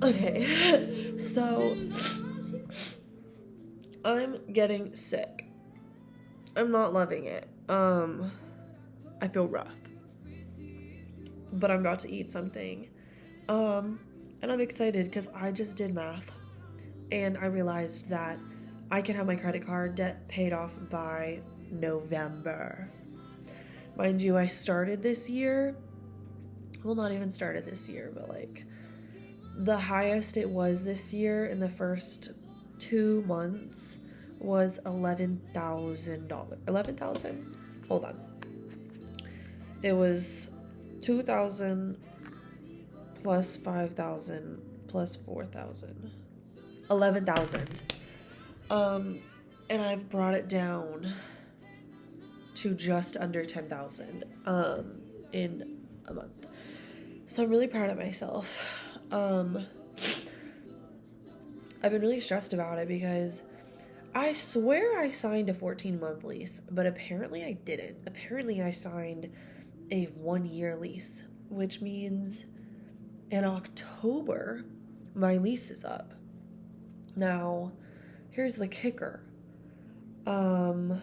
Okay, so I'm getting sick. I'm not loving it. I feel rough. But I'm about to eat something. And I'm excited because I just did math and I realized that I can have my credit card debt paid off by November. Mind you, I started this year. Well, not even started this year, but like the highest it was this year in the first 2 months was $11,000. 11,000? Hold on. It was 2,000 plus 5,000 plus 4,000. 11,000. And I've brought it down to just under 10,000 in a month. So I'm really proud of myself. I've been really stressed about it because I swear I signed a 14-month lease, but apparently I didn't. Apparently I signed a 1-year lease, which means in October my lease is up. Now, here's the kicker. I don't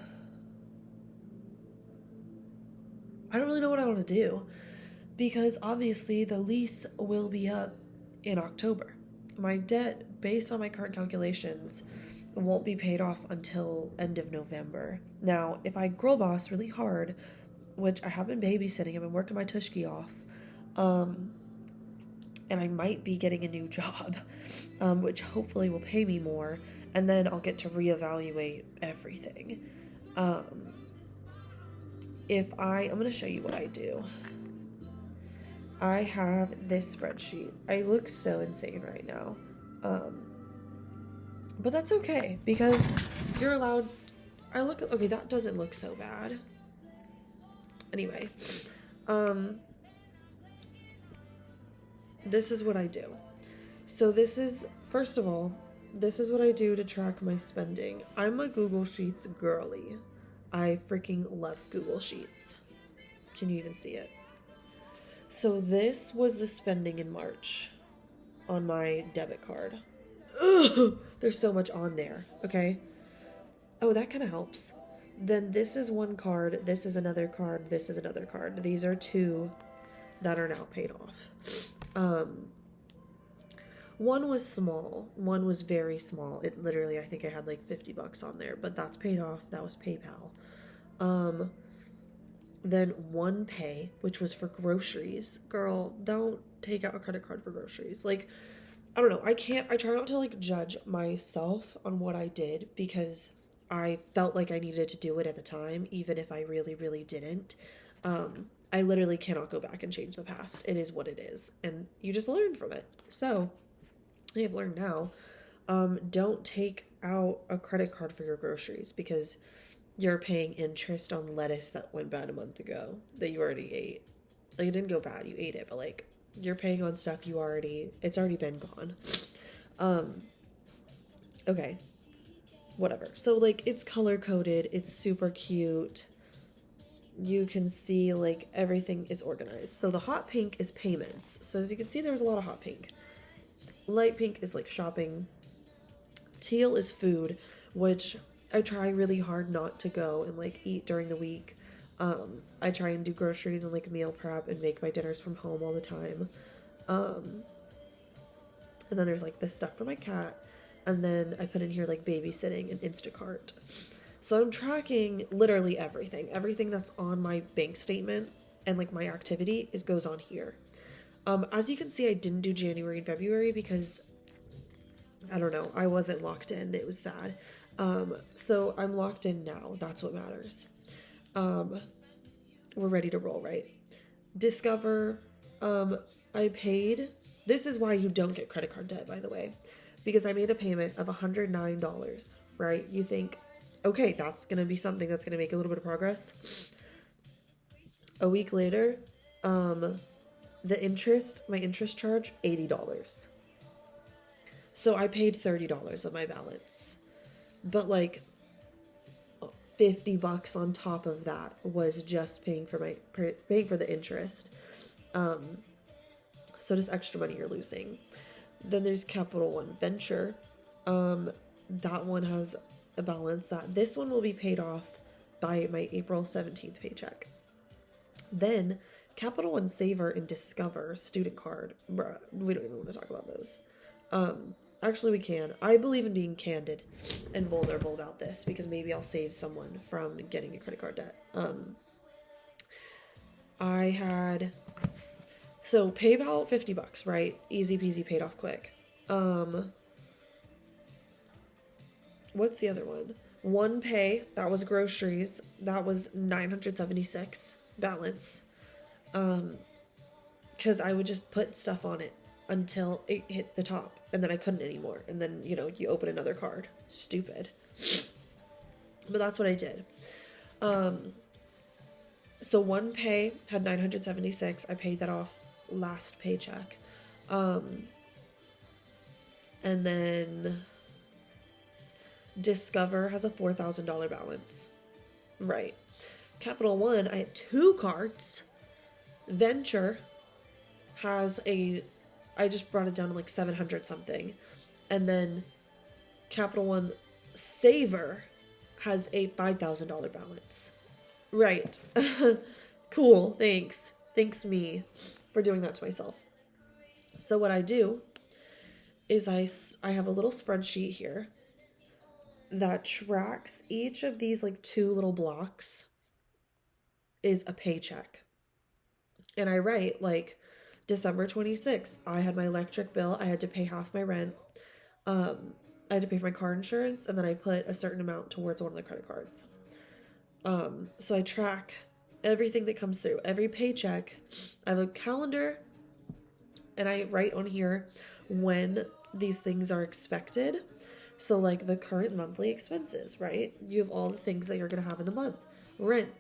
really know what I want to do because obviously the lease will be up in October. My debt, based on my current calculations, won't be paid off until end of November. Now, if I girl boss really hard, which I have been babysitting, I've been working my tushki off, and I might be getting a new job, which hopefully will pay me more, and then I'll get to reevaluate everything. I'm going to show you what I do. I have this spreadsheet. I look so insane right now. But that's okay, because you're allowed, okay, that doesn't look so bad. Anyway, this is what I do. So first of all, this is what I do to track my spending. I'm a Google Sheets girly. I freaking love Google Sheets. Can you even see it? So this was the spending in March on my debit card. Ugh, there's so much on there, okay? Oh, that kind of helps. Then this is one card, this is another card, this is another card. These are two that are now paid off. One was small, one was very small. It literally, I think I had like $50 on there, but that's paid off. That was PayPal. Then OnePay, which was for groceries. Girl, don't take out a credit card for groceries. Like, I don't know. I try not to like judge myself on what I did because I felt like I needed to do it at the time, even if I really, really didn't. I literally cannot go back and change the past. It is what it is. And you just learn from it. So I have learned now, don't take out a credit card for your groceries because you're paying interest on lettuce that went bad a month ago that you already ate. Like, it didn't go bad, you ate it, but like, you're paying on stuff it's already been gone. Okay, whatever. So like, it's color coded, it's super cute. You can see like everything is organized. So the hot pink is payments. So as you can see, there's a lot of hot pink. Light pink is like shopping. Teal is food, which I try really hard not to go and like eat during the week. I try and do groceries and like meal prep and make my dinners from home all the time. And then there's like this stuff for my cat. And then I put in here like babysitting and Instacart. So I'm tracking literally everything. Everything that's on my bank statement and like my activity goes on here. As you can see, I didn't do January and February because I don't know, I wasn't locked in. It was sad. So I'm locked in now. That's what matters. We're ready to roll, right? Discover, I paid, this is why you don't get credit card debt, by the way, because I made a payment of $109, right? You think, okay, that's going to be something that's going to make a little bit of progress. A week later, my interest charge, $80. So I paid $30 of my balance, but like $50 on top of that was just paying for the interest. So just extra money you're losing. Then there's Capital One Venture. That one has a balance that this one will be paid off by my April 17th paycheck. Then Capital One Saver and Discover student card. Bruh, we don't even want to talk about those. Actually, we can. I believe in being candid and vulnerable about this because maybe I'll save someone from getting a credit card debt. I had, so PayPal, $50, right? Easy peasy, paid off quick. What's the other one? OnePay, that was groceries. That was $976 balance. Because I would just put stuff on it until it hit the top, and then I couldn't anymore. And then, you know, you open another card. Stupid. But that's what I did. So OnePay had $976. I paid that off last paycheck. And then Discover has a $4,000 balance. Right. Capital One, I had 2 cards. Venture has I just brought it down to like 700 something. And then Capital One Saver has a $5,000 balance. Right. Cool. Thanks. Thanks me for doing that to myself. So what I do is I have a little spreadsheet here that tracks each of these like 2 little blocks is a paycheck. And I write like December 26th, I had my electric bill. I had to pay half my rent. I had to pay for my car insurance, and then I put a certain amount towards one of the credit cards. So I track everything that comes through. Every paycheck, I have a calendar, and I write on here when these things are expected. So like the current monthly expenses, right? You have all the things that you're going to have in the month. Rent,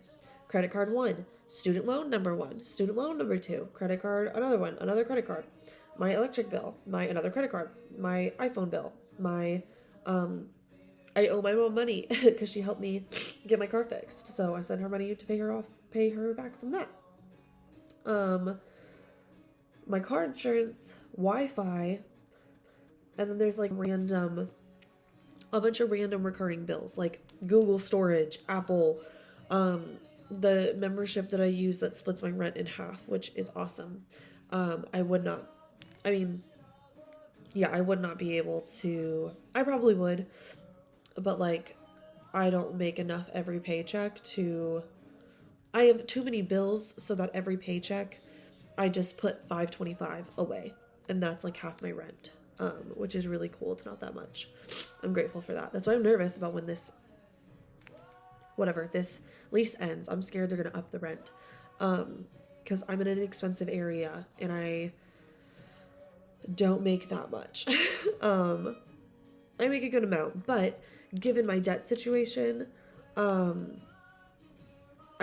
credit card 1, student loan number 1, student loan number 2, credit card another one, another credit card, my electric bill, my another credit card, my iPhone bill, my I owe my mom money because she helped me get my car fixed. So I sent her money to pay her back from that. My car insurance, Wi-Fi, and then there's like a bunch of random recurring bills like Google storage, Apple, the membership that I use that splits my rent in half, which is awesome. I would not be able to, I probably would, but like, I don't make enough every paycheck I have too many bills so that every paycheck, I just put $525 away, and that's like half my rent, which is really cool. It's not that much. I'm grateful for that. That's why I'm nervous about when this lease ends. I'm scared they're going to up the rent, because I'm in an expensive area, and I don't make that much. I make a good amount, but given my debt situation, I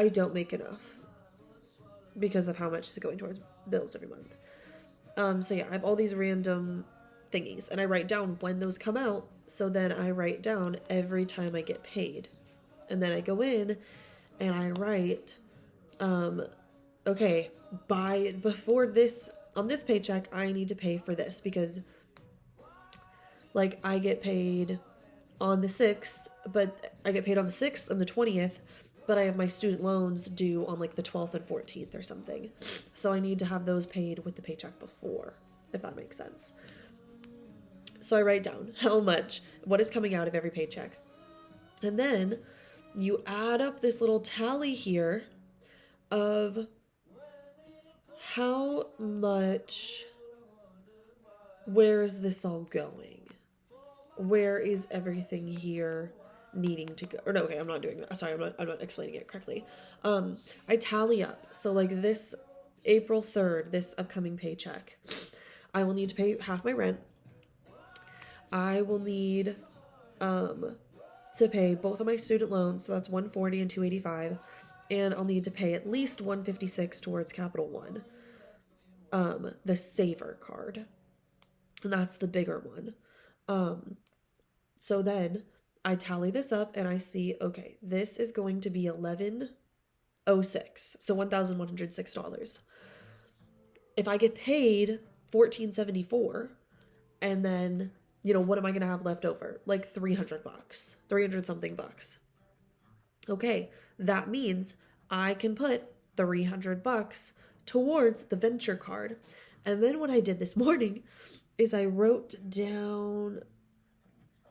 don't make enough because of how much is going towards bills every month. So yeah, I have all these random thingies, and I write down when those come out. So then I write down every time I get paid, and then I go in and I write, okay, before this, on this paycheck, I need to pay for this, because like I get paid on the 6th, but I get paid on the 6th and the 20th, but I have my student loans due on like the 12th and 14th or something. So I need to have those paid with the paycheck before, if that makes sense. So I write down what is coming out of every paycheck. And then you add up this little tally here of how much, where is this all going? Where is everything here needing to go? Or no, okay, I'm not doing that. Sorry, I'm not explaining it correctly. I tally up. So like this April 3rd, this upcoming paycheck, I will need to pay half my rent. I will need to pay both of my student loans, so that's $140 and $285, and I'll need to pay at least $156 towards Capital One, the Saver card, and that's the bigger one. So then I tally this up and I see, okay, this is going to be $1,106, so $1,106. If I get paid $1,474. And then, you know, what am I going to have left over? Like $300, 300 something bucks. Okay, that means I can put $300 towards the venture card. And then what I did this morning is I wrote down,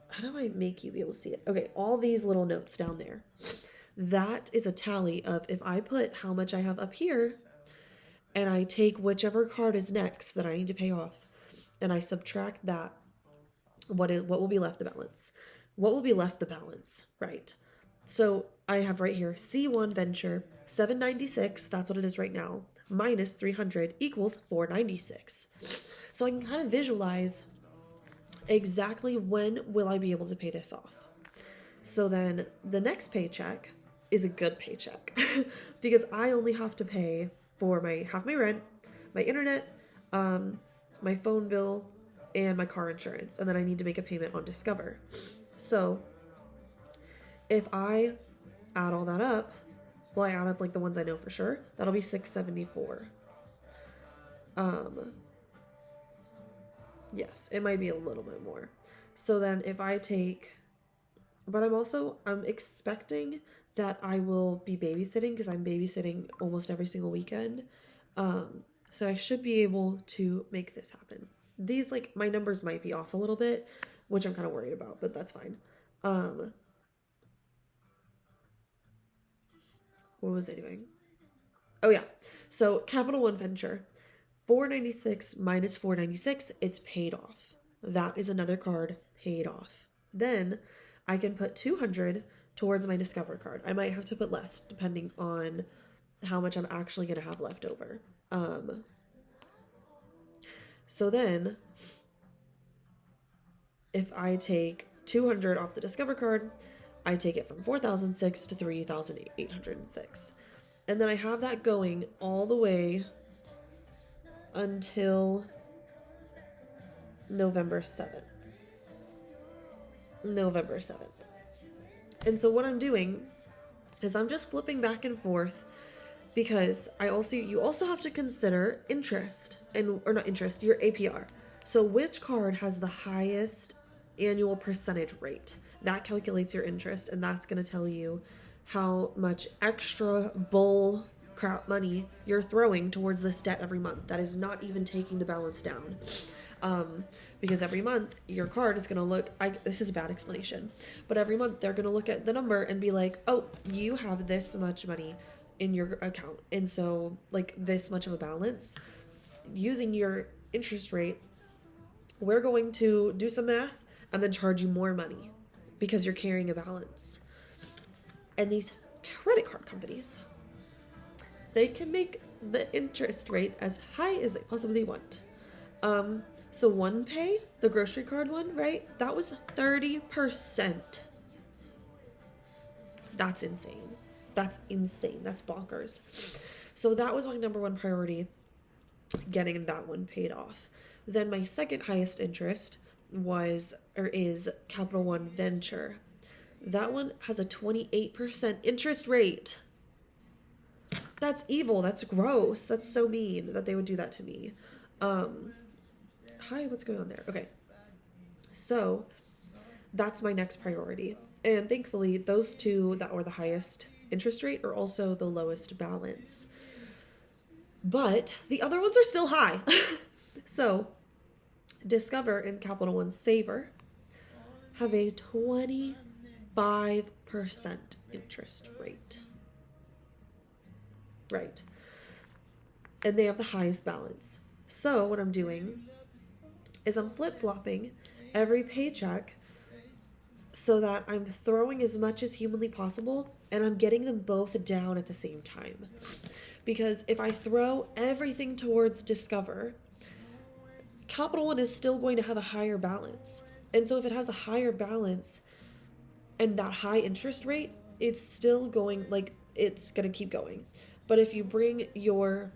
how do I make you be able to see it? Okay, all these little notes down there. That is a tally of if I put how much I have up here and I take whichever card is next that I need to pay off and I subtract that, what will be left the balance? What will be left the balance, right? So I have right here C1 Venture 796, that's what it is right now, minus 300 equals 496. So I can kind of visualize exactly when will I be able to pay this off. So then the next paycheck is a good paycheck because I only have to pay for half my rent, my internet, my phone bill, and my car insurance. And then I need to make a payment on Discover. So if I add all that up, well, I add up like the ones I know for sure, that'll be $674. Yes, it might be a little bit more. So then if I take, but I'm expecting that I will be babysitting because I'm babysitting almost every single weekend. So I should be able to make this happen. These, like, my numbers might be off a little bit, which I'm kind of worried about, but that's fine. What was I doing? Oh yeah. So Capital One Venture, 496 minus 496, it's paid off. That is another card paid off. Then I can put 200 towards my Discover card. I might have to put less depending on how much I'm actually going to have left over. So then if I take 200 off the Discover card, I take it from 4,006 to 3,806. And then I have that going all the way until November 7th. And so what I'm doing is I'm just flipping back and forth because you also have to consider interest or not interest, your APR. So which card has the highest annual percentage rate? That calculates your interest, and that's going to tell you how much extra bull crap money you're throwing towards this debt every month. That is not even taking the balance down. Because every month your card is going to look, this is a bad explanation, but every month they're going to look at the number and be like, oh, you have this much money in your account. And so like this much of a balance using your interest rate, we're going to do some math and then charge you more money because you're carrying a balance. And these credit card companies, they can make the interest rate as high as they possibly want. So OnePay, the grocery card one, right? That was 30%. That's insane. That's bonkers. So that was my number one priority, getting that one paid off. Then my second highest interest is Capital One Venture. That one has a 28% interest rate. That's evil. That's gross. That's so mean that they would do that to me. Hi, what's going on there? Okay. So that's my next priority. And thankfully, those two that were the highest interest rate are also the lowest balance. But the other ones are still high. So Discover and Capital One Saver have a 25% interest rate. Right. And they have the highest balance. So what I'm doing is I'm flip-flopping every paycheck so that I'm throwing as much as humanly possible and I'm getting them both down at the same time. Because if I throw everything towards Discover, Capital One is still going to have a higher balance. And so if it has a higher balance and that high interest rate, it's still going, like, it's going to keep going. But if you bring your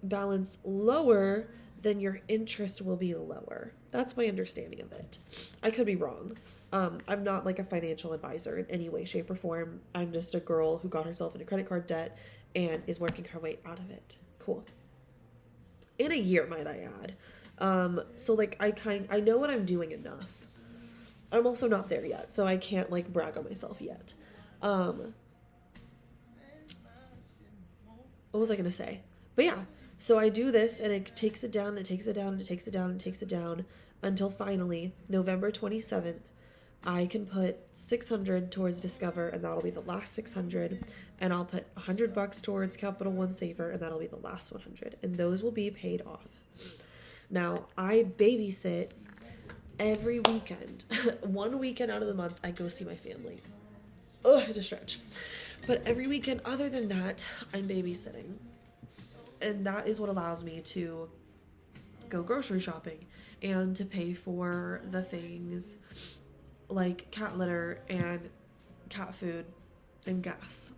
balance lower, then your interest will be lower. That's my understanding of it. I could be wrong. I'm not like a financial advisor in any way, shape, or form. I'm just a girl who got herself into credit card debt and is working her way out of it. Cool. In a year, might I add. So like I know what I'm doing enough. I'm also not there yet, so I can't like brag on myself yet. What was I gonna say? But yeah, so I do this and it takes it down, it takes it down, it takes it down, it takes it down until finally November 27th, I can put 600 towards Discover, and that'll be the last 600, and I'll put $100 towards Capital One Saver, and that'll be the last 100, and those will be paid off. Now, I babysit every weekend. One weekend out of the month, I go see my family. Ugh, I had to stretch. But every weekend other than that, I'm babysitting. And that is what allows me to go grocery shopping and to pay for the things like cat litter and cat food and gas.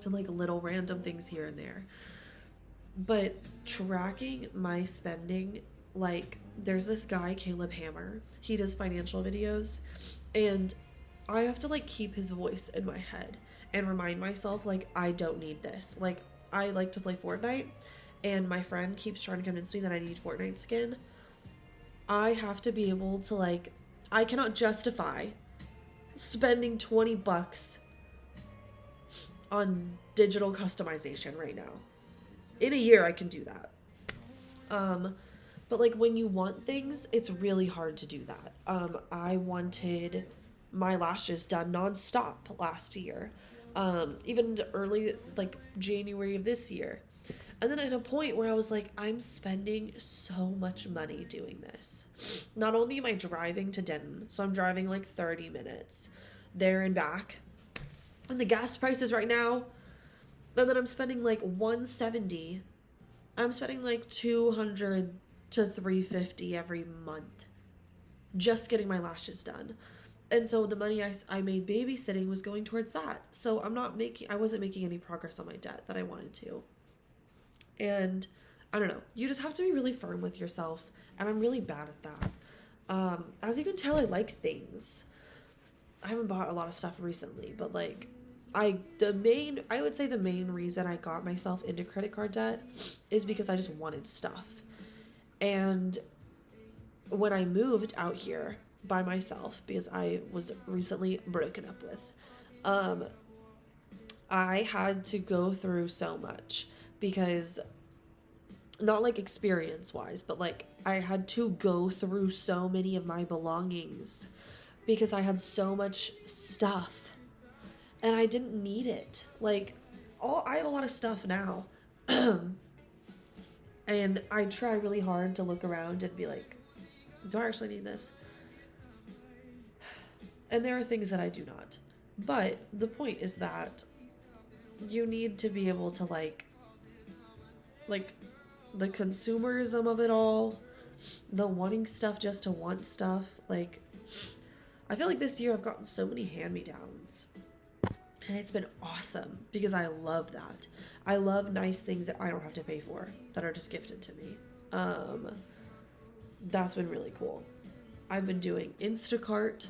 And like little random things here and there. But tracking my spending, like there's this guy, Caleb Hammer. He does financial videos, and I have to like keep his voice in my head and remind myself like I don't need this. Like I like to play Fortnite, and my friend keeps trying to convince me that I need Fortnite skin. I have to be able to like, I cannot justify spending $20 on digital customization right now. In a year I can do that. But like when you want things, it's really hard to do that. I wanted my lashes done nonstop last year. Even into early like January of this year. And then at a point where I was like, I'm spending so much money doing this. Not only am I driving to Denton, so I'm driving like 30 minutes there and back. And the gas prices right now, and then I'm spending like $170. I'm spending like $200 to $350 every month just getting my lashes done. And so the money I made babysitting was going towards that. So I wasn't making any progress on my debt that I wanted to. And I don't know, you just have to be really firm with yourself. And I'm really bad at that. As you can tell, I like things. I haven't bought a lot of stuff recently, but like I would say the main reason I got myself into credit card debt is because I just wanted stuff. And when I moved out here by myself, because I was recently broken up with, I had to go through so much because not like experience wise, but like I had to go through so many of my belongings because I had so much stuff and I didn't need it. Like I have a lot of stuff now. And I try really hard to look around and be like, do I actually need this? And there are things that I do not. But the point is that you need to be able to like the consumerism of it all, the wanting stuff just to want stuff. Like, I feel like this year I've gotten so many hand-me-downs. And it's been awesome because I love that. I love nice things that I don't have to pay for, that are just gifted to me. That's been really cool. I've been doing Instacart,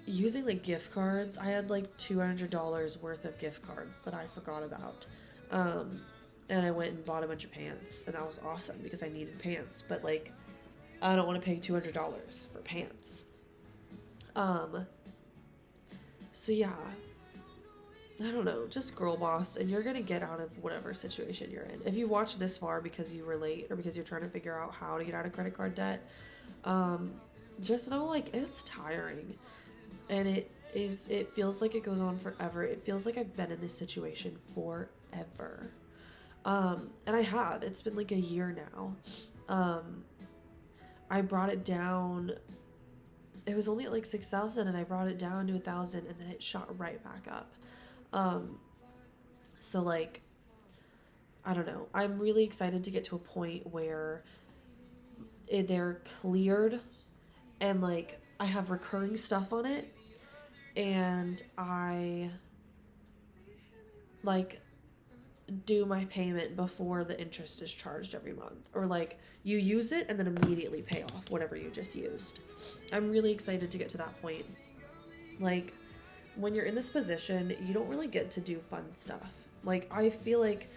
using like gift cards. I had like $200 worth of gift cards that I forgot about. And I went and bought a bunch of pants, and that was awesome because I needed pants, but like I don't want to pay $200 for pants. So yeah, I don't know, just girl boss, and you're gonna get out of whatever situation you're in. If you watch this far because you relate or because you're trying to figure out how to get out of credit card debt, just know like it's tiring, and it feels like it goes on forever. It feels like I've been in this situation forever. And I have. It's been like a year now. I brought it down. It was only at like 6,000, and I brought it down to 1,000, and then it shot right back up. So like, I don't know. I'm really excited to get to a point where they're cleared, and like I have recurring stuff on it, and I like do my payment before the interest is charged every month, or like you use it and then immediately pay off whatever you just used. I'm really excited to get to that point. Like when you're in this position, you don't really get to do fun stuff. Like I feel like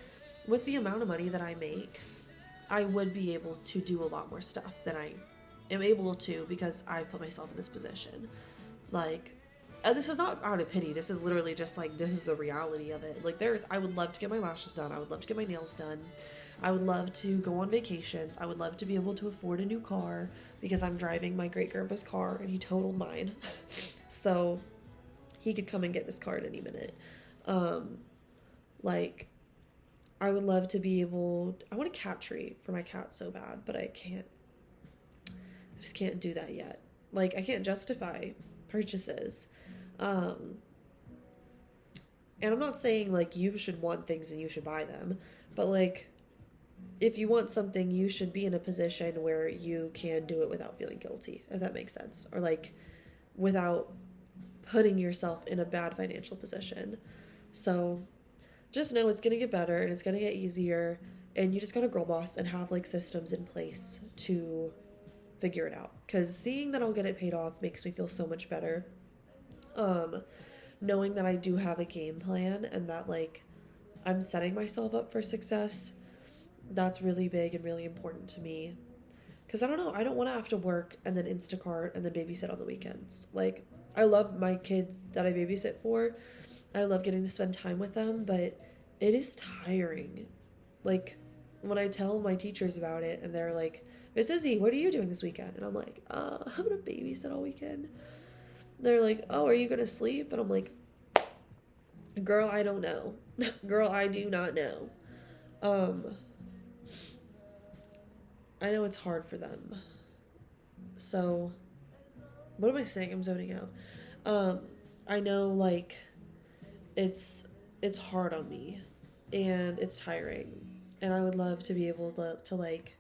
with the amount of money that I make, I would be able to do a lot more stuff than I am able to because I put myself in this position. Like, and this is not out of pity. This is literally just like, this is the reality of it. Like, I would love to get my lashes done. I would love to get my nails done. I would love to go on vacations. I would love to be able to afford a new car because I'm driving my great grandpa's car and he totaled mine. So he could come and get this car at any minute. Like, I would love to be able, I want a cat tree for my cat so bad, but I just can't do that yet. Like, I can't justify purchases. And I'm not saying like you should want things and you should buy them, but like, if you want something, you should be in a position where you can do it without feeling guilty, if that makes sense, or like without putting yourself in a bad financial position. So just know it's going to get better and it's going to get easier, and you just got to girl boss and have like systems in place to figure it out, because seeing that I'll get it paid off makes me feel so much better. Knowing that I do have a game plan and that like I'm setting myself up for success, that's really big and really important to me. Because I don't know, I don't want to have to work and then Instacart and then babysit on the weekends. Like, I love my kids that I babysit for. I love getting to spend time with them, but it is tiring. Like, when I tell my teachers about it and they're like, Miss Izzy, what are you doing this weekend? And I'm like, I'm gonna babysit all weekend. They're like, oh, are you gonna sleep? And I'm like, girl, I don't know. Girl, I do not know. I know it's hard for them. So, what am I saying? I'm zoning out. I know, like, it's hard on me, and it's tiring, and I would love to be able to like,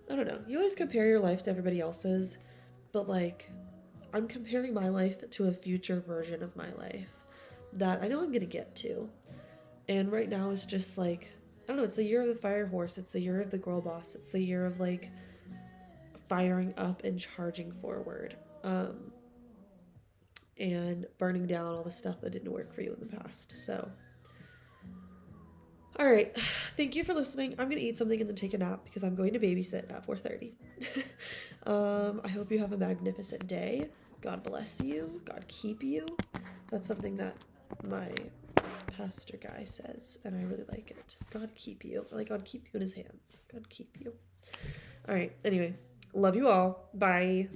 I don't know, you always compare your life to everybody else's, but like, I'm comparing my life to a future version of my life that I know I'm gonna get to, and right now it's just like, I don't know, it's the year of the fire horse, it's the year of the girl boss, it's the year of like firing up and charging forward, and burning down all the stuff that didn't work for you in the past. So, all right, thank you for listening. I'm gonna eat something and then take a nap because I'm going to babysit at 4:30. I hope you have a magnificent day. God bless you. God keep you. That's something that my pastor guy says, and I really like it. God keep you. Like, God keep you in his hands. God keep you. All right, anyway, love you all. Bye.